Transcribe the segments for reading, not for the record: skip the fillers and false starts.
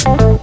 Hello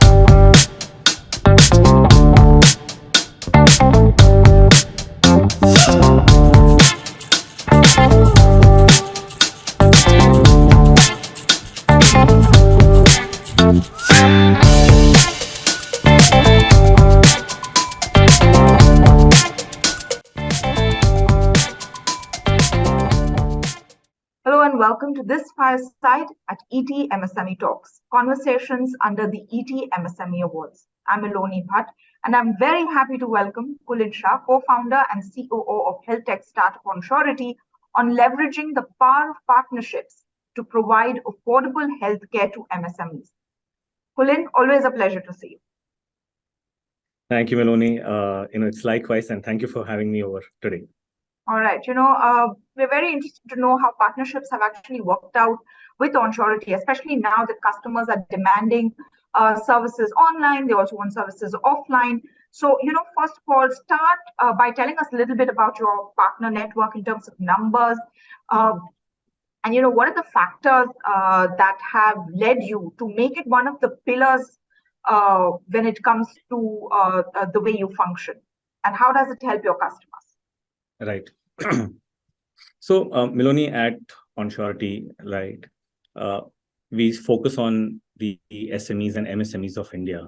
and welcome to this fireside at ET MSME Talks, conversations under the ET MSME Awards. I'm Miloni Bhatt, and I'm very happy to welcome Kulin Shah, co-founder and COO of health tech startup Onsurity, on leveraging the power of partnerships to provide affordable healthcare to MSMEs. Kulin, always a pleasure to see you. Thank you, Miloni. It's likewise, and thank you for having me over today. All right. We're very interested to know how partnerships have actually worked out with Onsurity, especially now that customers are demanding services online. They also want services offline. So, first of all, start by telling us a little bit about your partner network in terms of numbers. And, what are the factors that have led you to make it one of the pillars when it comes to the way you function? And how does it help your customers? Right. So, Miloni, at Onsurity, right, we focus on the SMEs and MSMEs of India.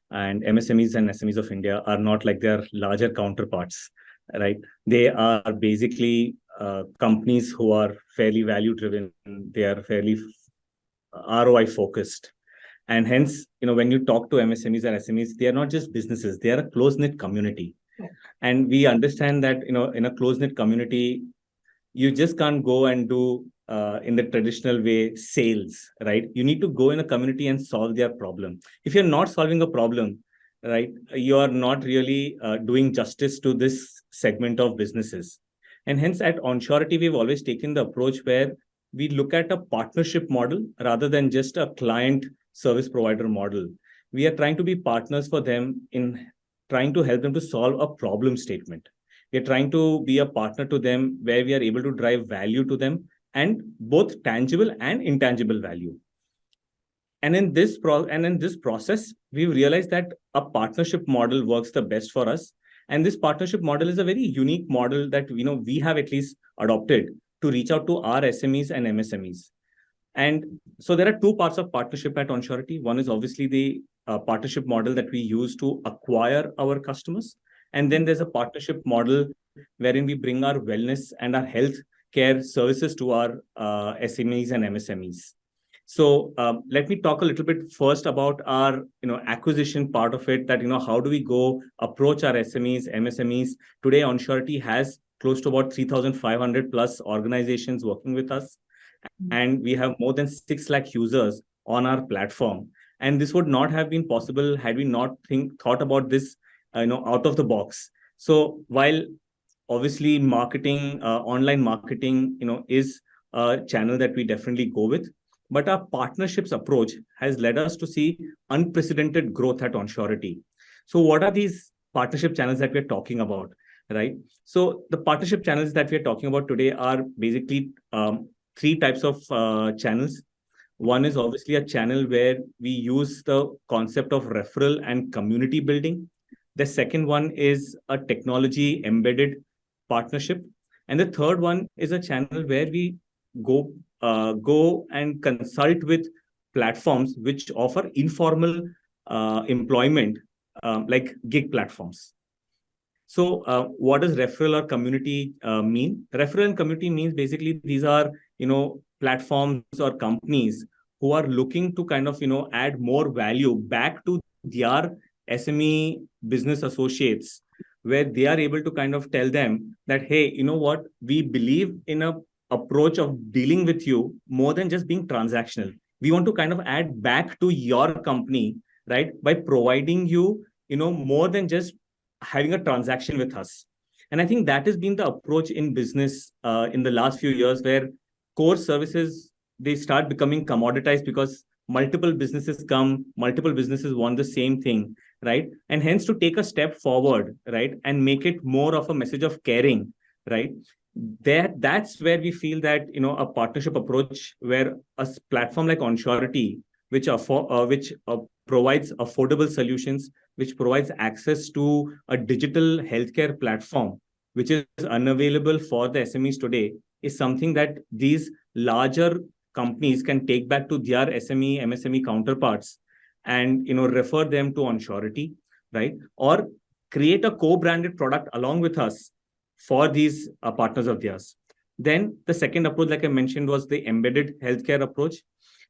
And MSMEs and SMEs of India are not like their larger counterparts, right? They are basically companies who are fairly value-driven. They are fairly ROI focused. And hence, when you talk to MSMEs and SMEs, they are not just businesses, they are a close-knit community. And we understand that, in a close-knit community, you just can't go and do in the traditional way sales, right? You need to go in a community and solve their problem. If you're not solving a problem, right, you are not really doing justice to this segment of businesses. And hence at Onsurity, we've always taken the approach where we look at a partnership model rather than just a client service provider model. We are trying to be partners for them in trying to help them to solve a problem statement. We're trying to be a partner to them where we are able to drive value to them, and both tangible and intangible value. And in this process, we've realized that a partnership model works the best for us. And this partnership model is a very unique model that we have at least adopted to reach out to our SMEs and MSMEs. And so there are two parts of partnership at Onsurity. One is obviously the partnership model that we use to acquire our customers. And then there's a partnership model wherein we bring our wellness and our health care services to our SMEs and MSMEs. So let me talk a little bit first about our acquisition part of it, that how do we go approach our SMEs, MSMEs. Today, Onsurity has close to about 3,500 plus organizations working with us. And we have more than 6 lakh users on our platform. And this would not have been possible had we not thought about this out of the box. So while obviously marketing, online marketing, is a channel that we definitely go with, but our partnerships approach has led us to see unprecedented growth at Onsurity. So what are these partnership channels that we're talking about, right? So the partnership channels that we're talking about today are basically 3 types of channels. One is obviously a channel where we use the concept of referral and community building. The second one is a technology embedded partnership. And the third one is a channel where we go and consult with platforms which offer informal employment, like gig platforms. So what does referral or community mean? Referral and community means basically these are, platforms or companies who are looking to kind of, add more value back to their SME business associates, where they are able to kind of tell them that, hey, you know what, we believe in a approach of dealing with you more than just being transactional. We want to kind of add back to your company, right, by providing you, more than just having a transaction with us. And I think that has been the approach in business in the last few years, where core services, they start becoming commoditized because multiple businesses want the same thing, right? And hence to take a step forward, right, and make it more of a message of caring, right? That's where we feel that, a partnership approach where a platform like Onsurity which provides affordable solutions, which provides access to a digital healthcare platform, which is unavailable for the SMEs today, is something that these larger companies can take back to their SME, MSME counterparts and refer them to Onsurity, right? Or create a co-branded product along with us for these partners of theirs. Then the second approach, like I mentioned, was the embedded healthcare approach.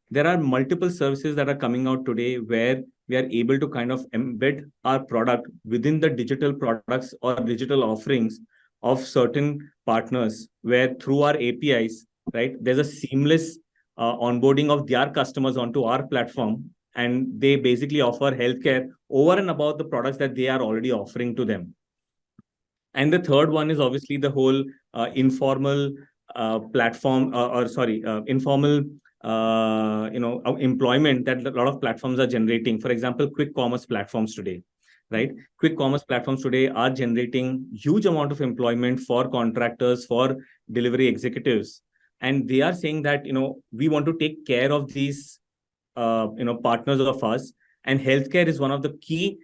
There are multiple services that are coming out today where we are able to kind of embed our product within the digital products or digital offerings of certain partners, where through our APIs, right, there's a seamless onboarding of their customers onto our platform, and they basically offer healthcare over and above the products that they are already offering to them. And the third one is obviously the whole informal platform, informal employment that a lot of platforms are generating. For example, quick commerce platforms today, right? Quick commerce platforms today are generating huge amount of employment for contractors, for delivery executives. And they are saying that, we want to take care of these, partners of us. And healthcare is one of the key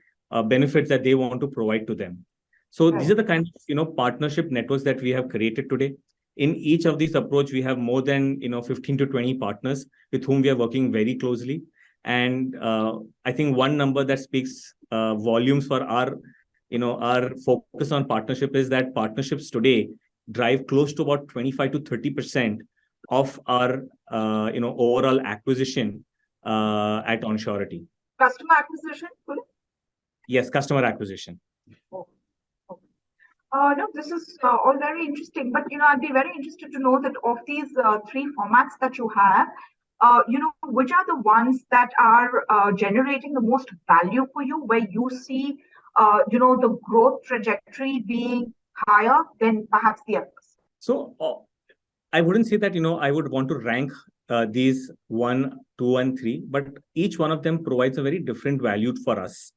benefits that they want to provide to them. So these are the kind of, partnership networks that we have created today. In each of these approach, we have more than 15 to 20 partners with whom we are working very closely. And I think one number that speaks volumes for our focus on partnership is that partnerships today drive close to about 25 to 30% of our overall acquisition at Onsurity. Customer acquisition? Yes, customer acquisition. Oh. No, this is all very interesting, but I'd be very interested to know that of these three formats that you have, which are the ones that are generating the most value for you, where you see, the growth trajectory being higher than perhaps the others? So I wouldn't say that, I would want to rank these 1, 2, and 3, but each one of them provides a very different value for us.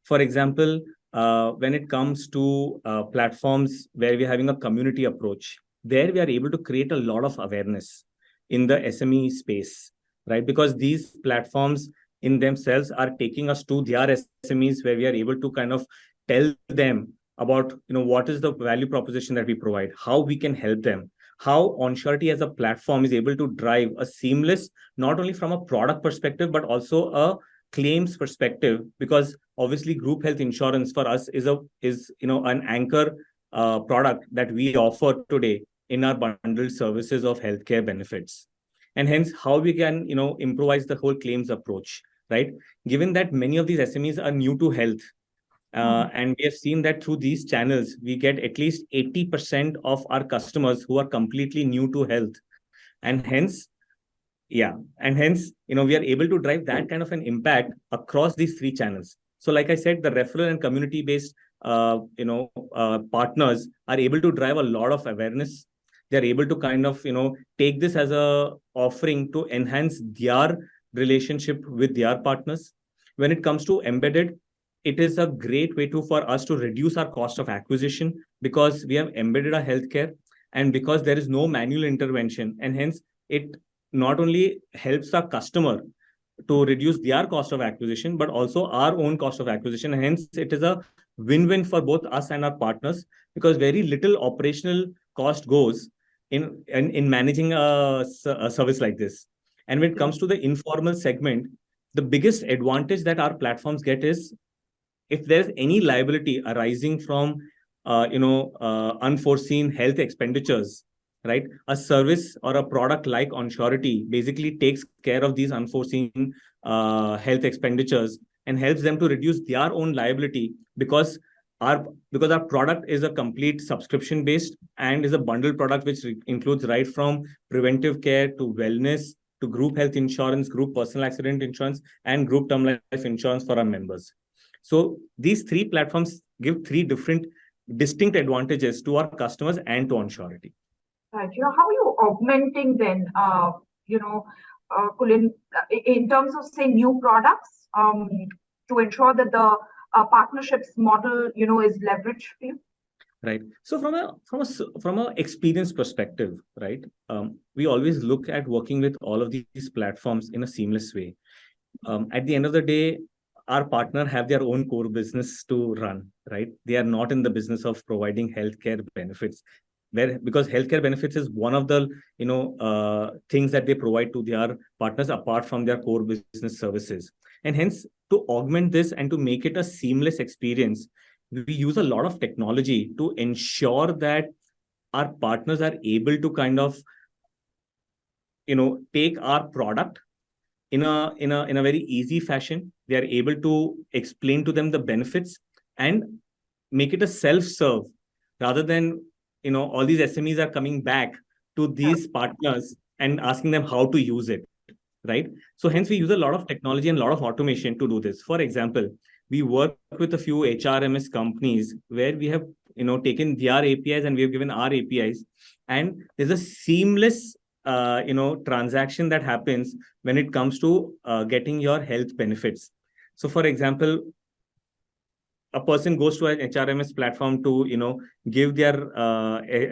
For example, when it comes to platforms where we're having a community approach, there we are able to create a lot of awareness in the SME space, right? Because these platforms in themselves are taking us to their SMEs, where we are able to kind of tell them about, what is the value proposition that we provide, how we can help them, how Onsurity as a platform is able to drive a seamless, not only from a product perspective, but also a claims perspective, because obviously group health insurance for us is an anchor product that we offer today in our bundled services of healthcare benefits. And hence how we can improvise the whole claims approach, right? Given that many of these SMEs are new to health, and we have seen that through these channels we get at least 80% of our customers who are completely new to health, and hence we are able to drive that kind of an impact across these three channels. So like I said, the referral and community based partners are able to drive a lot of awareness. They're able to kind of take this as a offering to enhance their relationship with their partners. When it comes to embedded, it is a great way for us to reduce our cost of acquisition, because we have embedded our healthcare, and because there is no manual intervention, and hence it not only helps our customer to reduce their cost of acquisition, but also our own cost of acquisition. And hence it is a win-win for both us and our partners, because very little operational cost goes in managing a service like this. And when it comes to the informal segment, the biggest advantage that our platforms get is, if there's any liability arising from unforeseen health expenditures, right? A service or a product like Onsurity basically takes care of these unforeseen health expenditures and helps them to reduce their own liability, because our product is a complete subscription based and is a bundled product which includes right from preventive care to wellness to group health insurance, group personal accident insurance, and group term life insurance for our members. So these three platforms give three different distinct advantages to our customers and to Onsurity. Right. How are you augmenting then, Kulin, in terms of, say, new products, to ensure that the partnerships model, is leveraged for you? Right. So from a experience perspective, right, we always look at working with all of these platforms in a seamless way. at the end of the day, our partner have their own core business to run, right? They are not in the business of providing healthcare benefits, where because healthcare benefits is one of the things that they provide to their partners apart from their core business services. And hence, to augment this and to make it a seamless experience, we use a lot of technology to ensure that our partners are able to kind of take our product in a very easy fashion. They are able to explain to them the benefits and make it a self-serve, rather than all these SMEs are coming back to these partners and asking them how to use it, right? So hence we use a lot of technology and a lot of automation to do this. For example, we work with a few HRMS companies where we have taken their APIs and we have given our APIs, and there's a seamless transaction that happens when it comes to getting your health benefits. So for example, a person goes to an HRMS platform to give their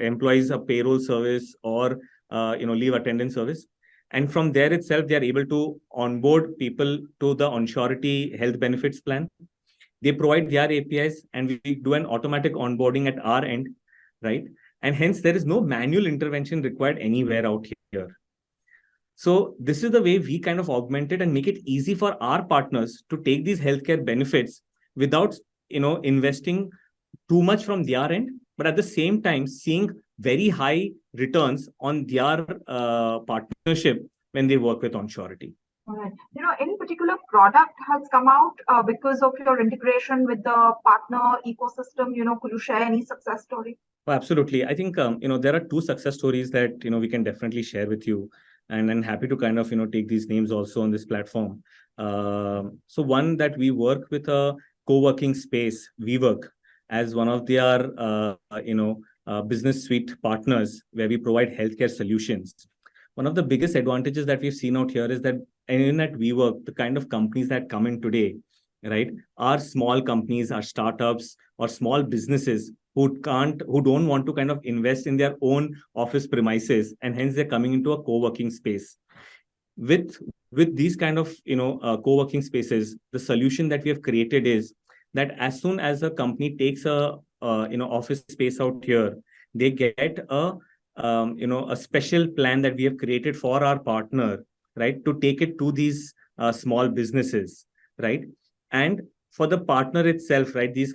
employees a payroll service or leave attendance service, and from there itself they are able to onboard people to the Onsurity health benefits plan. They provide their APIs and we do an automatic onboarding at our end, right? And hence there is no manual intervention required anywhere out here. So this is the way we kind of augment it and make it easy for our partners to take these healthcare benefits without investing too much from their end, but at the same time seeing very high returns on their partnership when they work with Onsurity. All right. Any particular product has come out because of your integration with the partner ecosystem? Could you share any success story? Oh, absolutely. I think there are two success stories that we can definitely share with you, and I'm happy to kind of take these names also on this platform. So one that we work with a co-working space, WeWork, as one of their business suite partners, where we provide healthcare solutions. One of the biggest advantages that we've seen out here is that even at WeWork, the kind of companies that come in today, right, are small companies, are startups, or small businesses who don't want to kind of invest in their own office premises, and hence they're coming into a co-working space. With these kind of co-working spaces, the solution that we have created is that as soon as a company takes a office space out here, they get a special plan that we have created for our partner, right, to take it to these small businesses, right? And for the partner itself, right, these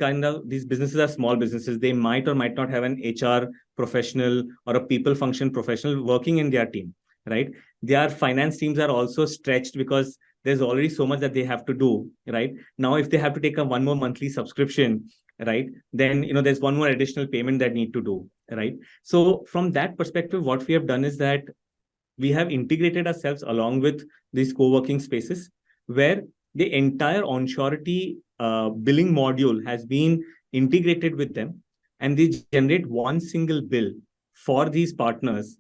businesses are small businesses. They might or might not have an HR professional or a people function professional working in their team, right? Their finance teams are also stretched because there's already so much that they have to do, right? Now, if they have to take one more monthly subscription, right, then there's one more additional payment that need to do, right? So from that perspective, what we have done is that we have integrated ourselves along with these co-working spaces, where the entire Onsurity billing module has been integrated with them, and they generate one single bill for these partners,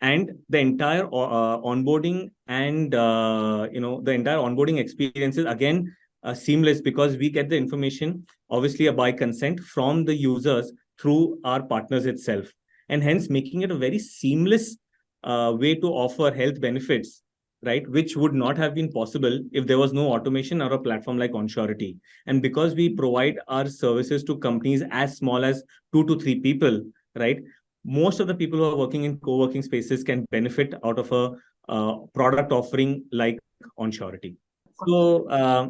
and the entire onboarding and the entire onboarding experience is again seamless, because we get the information obviously by consent from the users through our partners itself, and hence making it a very seamless way to offer health benefits, right, which would not have been possible if there was no automation or a platform like Onsurity. And because we provide our services to companies as small as 2 to 3 people, right, most of the people who are working in co-working spaces can benefit out of a product offering like Onsurity. So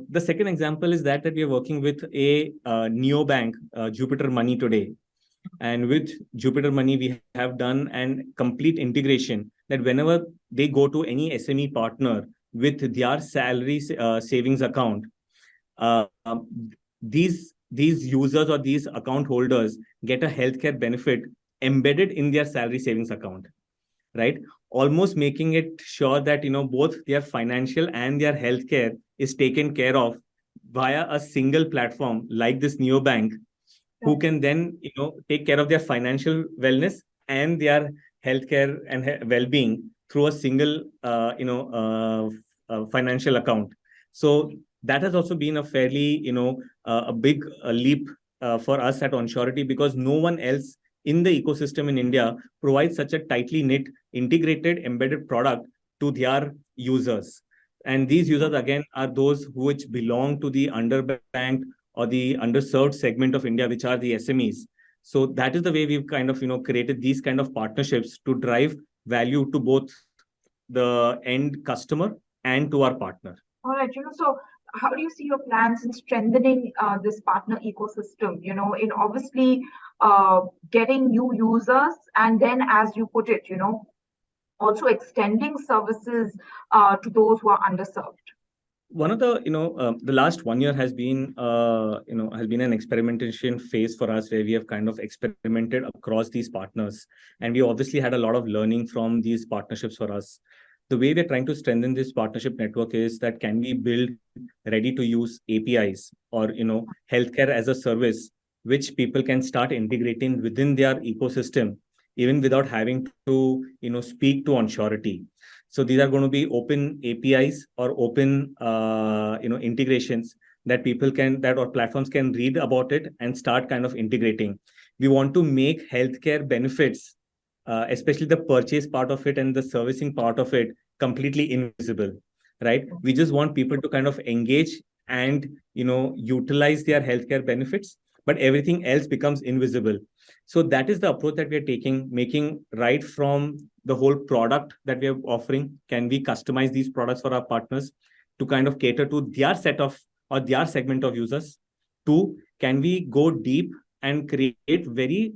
the second example is that we are working with a neobank, Jupiter Money today. And with Jupiter Money, we have done an complete integration that whenever they go to any SME partner with their salary savings account, these users or these account holders get a healthcare benefit embedded in their salary savings account, right? Almost making it sure that both their financial and their healthcare is taken care of via a single platform like this neobank, who can then take care of their financial wellness and their healthcare and well-being through a single financial account. So that has also been a fairly a big leap for us at Onsurity, because no one else in the ecosystem in India provides such a tightly knit, integrated, embedded product to their users. And these users, again, are those which belong to the underbanked or the underserved segment of India, which are the SMEs. So that is the way we've kind of, created these kind of partnerships to drive value to both the end customer and to our partner. All right, so how do you see your plans in strengthening this partner ecosystem? In obviously getting new users, and then, as you put it, also extending services to those who are underserved. One of the last 1 year has been an experimentation phase for us, where we have kind of experimented across these partners, and we obviously had a lot of learning from these partnerships for us. The way we're trying to strengthen this partnership network is that, can we build ready to use APIs or healthcare as a service, which people can start integrating within their ecosystem, even without having to speak to Onsurity. So these are going to be open APIs or open integrations that or platforms can read about it and start kind of integrating. We want to make healthcare benefits, especially the purchase part of it and the servicing part of it, completely invisible, right? We just want people to kind of engage and utilize their healthcare benefits, but everything else becomes invisible. So that is the approach that we are taking, making right from the whole product that we are offering. Can we customize these products for our partners to kind of cater to their set of or their segment of users? Two, can we go deep and create very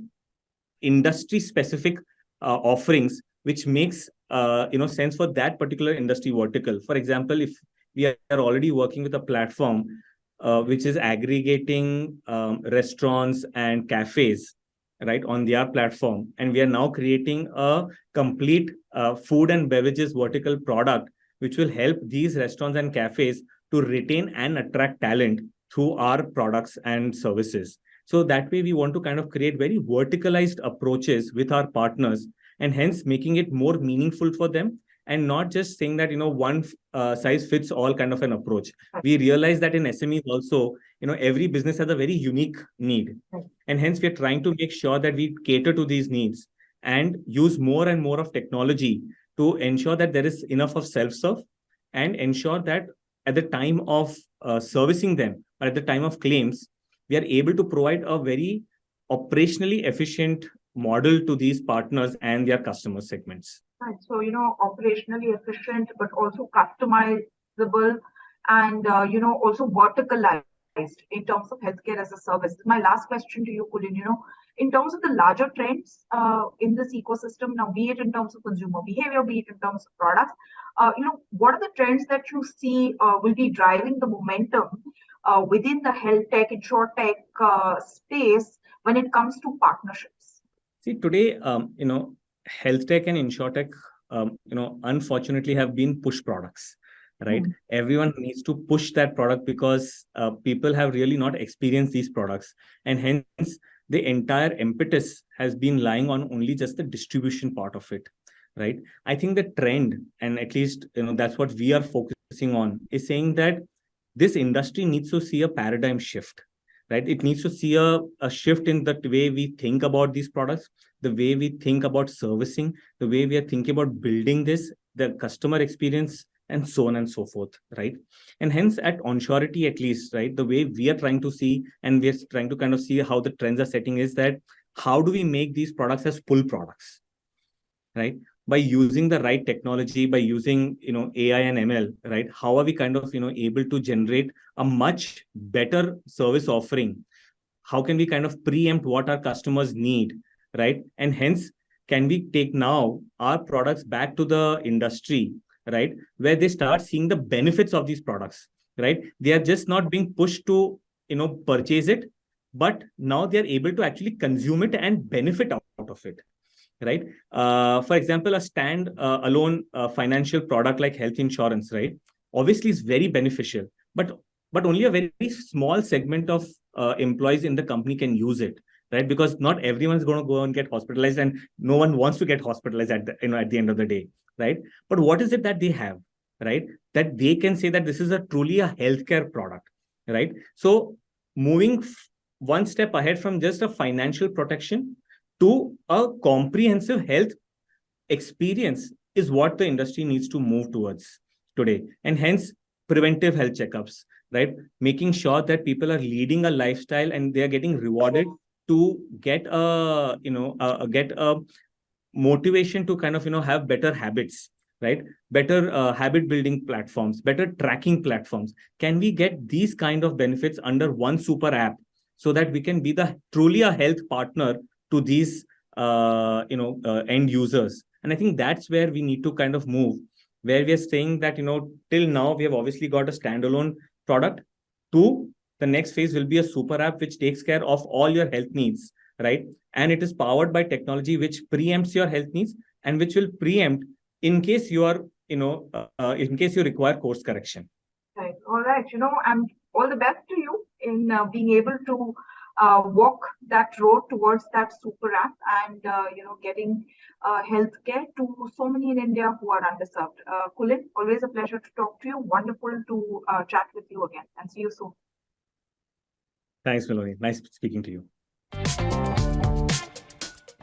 industry specific offerings, which makes sense for that particular industry vertical? For example, if we are already working with a platform which is aggregating restaurants and cafes, right, on their platform, and we are now creating a complete food and beverages vertical product, which will help these restaurants and cafes to retain and attract talent through our products and services. So that way, we want to kind of create very verticalized approaches with our partners, and hence making it more meaningful for them, and not just saying that one size fits all kind of an approach. We realize that in SMEs also, every business has a very unique need, and hence we are trying to make sure that we cater to these needs and use more and more of technology to ensure that there is enough of self-serve, and ensure that at the time of servicing them, or at the time of claims, we are able to provide a very operationally efficient model to these partners and their customer segments. Right. So, operationally efficient, but also customizable, and, also verticalized in terms of healthcare as a service. My last question to you, Kulin, in terms of the larger trends in this ecosystem, now, be it in terms of consumer behavior, be it in terms of products, what are the trends that you see will be driving the momentum within the health tech, insurtech space when it comes to partnerships? See, today, health tech and insurtech, unfortunately have been push products, right? Everyone needs to push that product because people have really not experienced these products. And hence, the entire impetus has been lying on only just the distribution part of it, right? I think the trend, and at least, that's what we are focusing on, is saying that this industry needs to see a paradigm shift, right? It needs to see a shift in the way we think about these products, the way we think about servicing, the way we are thinking about building this, the customer experience, and so on and so forth, right? And hence, at Onsurity, at least, right, the way we are trying to see, and we are trying to kind of see how the trends are setting, is that how do we make these products as pull products, right? By using the right technology, by using AI and ML, right? How are we kind of able to generate a much better service offering? How can we kind of preempt what our customers need, right? And hence, can we take now our products back to the industry, right, where they start seeing the benefits of these products, right? They are just not being pushed to purchase it, but now they are able to actually consume it and benefit out of it, right? For example, a stand-alone financial product like health insurance, right, obviously is very beneficial, but only a very small segment of employees in the company can use it, right? Because not everyone is going to go and get hospitalized, and no one wants to get hospitalized at the end of the day, right? But what is it that they have, right, that they can say that this is truly a healthcare product, right? So moving one step ahead from just a financial protection to a comprehensive health experience is what the industry needs to move towards. today, and hence preventive health checkups, right? Making sure that people are leading a lifestyle and they are getting rewarded to get get a motivation to kind of have better habits, right? Better habit building platforms, better tracking platforms. Can we get these kind of benefits under one super app so that we can be the truly a health partner to these end users? And I think that's where we need to kind of move, where we are saying that till now we have obviously got a standalone product. To the next phase will be a super app which takes care of all your health needs, right? And it is powered by technology which preempts your health needs and which will preempt in case you are in case you require course correction. Right. All right. And all the best to you in being able to walk that road towards that super app and getting healthcare to so many in India who are underserved. Kulin, always a pleasure to talk to you. Wonderful to chat with you again, and see you soon. Thanks, Miloni. Nice speaking to you.